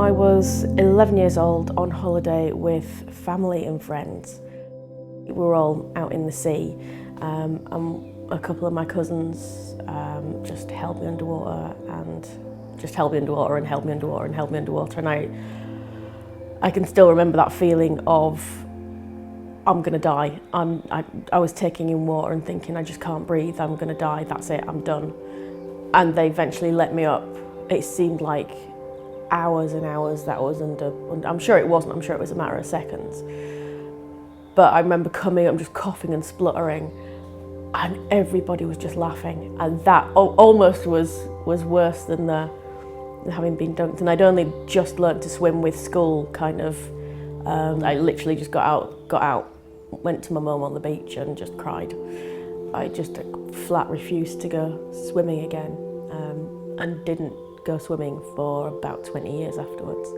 I was 11 years old on holiday with family and friends. We were all out in the sea and a couple of my cousins just held me underwater and just held me underwater and held me underwater and held me underwater, and I can still remember that feeling of I'm gonna die. I was taking in water and thinking I just can't breathe, I'm gonna die, that's it, I'm done. And they eventually let me up. It seemed like hours and hours that I was under. I'm sure it wasn't, I'm sure it was a matter of seconds. But I remember coming up just coughing and spluttering, and everybody was just laughing, and that almost was worse than having been dunked. And I'd only just learnt to swim with school, kind of. I literally just got out, went to my mum on the beach and just cried. I just flat refused to go swimming again, and didn't go swimming for about 20 years afterwards.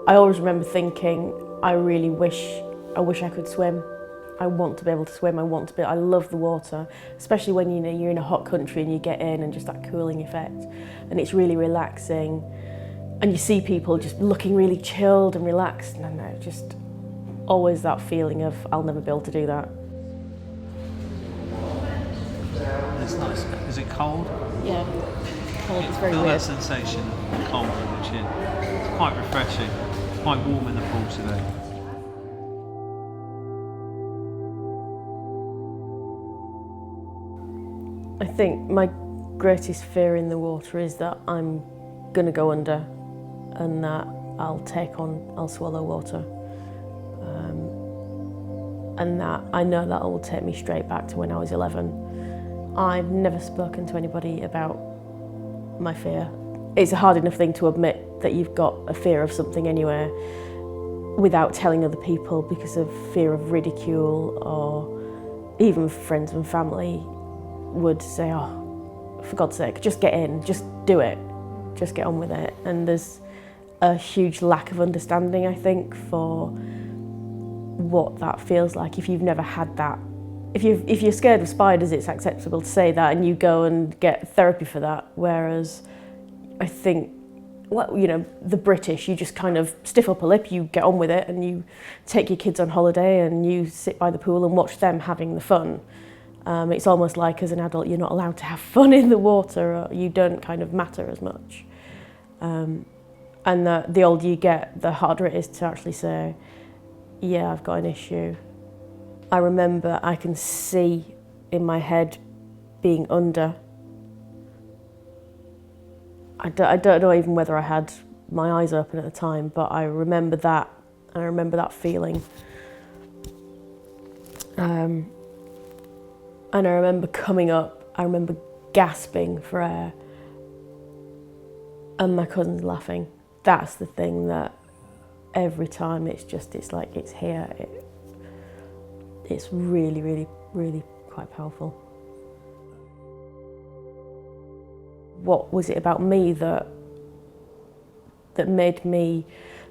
I always remember thinking, I wish I could swim. I want to be able to swim, I love the water, especially when you're in a hot country and you get in and just that cooling effect. And it's really relaxing. And you see people just looking really chilled and relaxed, and just always that feeling of, I'll never be able to do that. It's nice. Is it cold? Yeah, cold, it's very feel weird. that sensation of cold in the chin. It's quite refreshing. It's quite warm in the pool today. I think my greatest fear in the water is that I'm going to go under and that I'll swallow water. And that I know that will take me straight back to when I was 11. I've never spoken to anybody about my fear. It's a hard enough thing to admit that you've got a fear of something anywhere without telling other people because of fear of ridicule, or even friends and family would say, oh, for God's sake, just get in, just do it, just get on with it. And there's a huge lack of understanding, I think, for what that feels like if you've never had that. If you're scared of spiders, it's acceptable to say that and you go and get therapy for that, whereas I think, well, the British, you just kind of stiff up a lip, you get on with it, and you take your kids on holiday and you sit by the pool and watch them having the fun. It's almost like as an adult you're not allowed to have fun in the water, or you don't kind of matter as much. And the older you get, the harder it is to actually say, yeah, I've got an issue. I remember I can see in my head being under. I don't know even whether I had my eyes open at the time, but I remember that, and I remember that feeling. And I remember coming up, I remember gasping for air, and my cousin's laughing. That's the thing that every time it's like it's here. It's really, really, really quite powerful. What was it about me that made me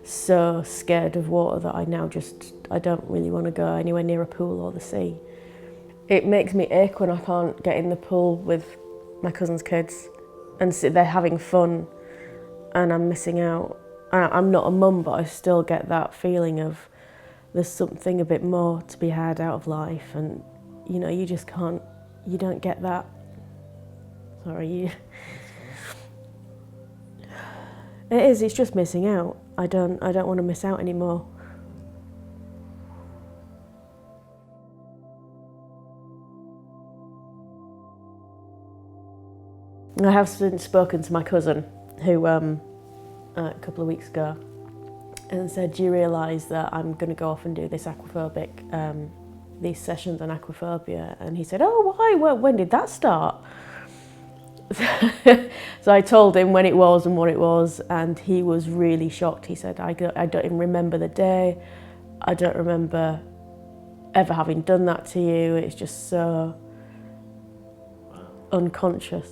so scared of water that I don't really want to go anywhere near a pool or the sea? It makes me ache when I can't get in the pool with my cousin's kids and sit there having fun and I'm missing out. I'm not a mum, but I still get that feeling of there's something a bit more to be had out of life, and you just can't, you don't get that. Sorry, it's just missing out. I don't want to miss out anymore. I have since spoken to my cousin who a couple of weeks ago and said, do you realise that I'm going to go off and do this aquaphobic, these sessions on aquaphobia? And he said, oh, why? Well, when did that start? So I told him when it was and what it was, and he was really shocked. He said, I don't even remember the day. I don't remember ever having done that to you. It's just so unconscious.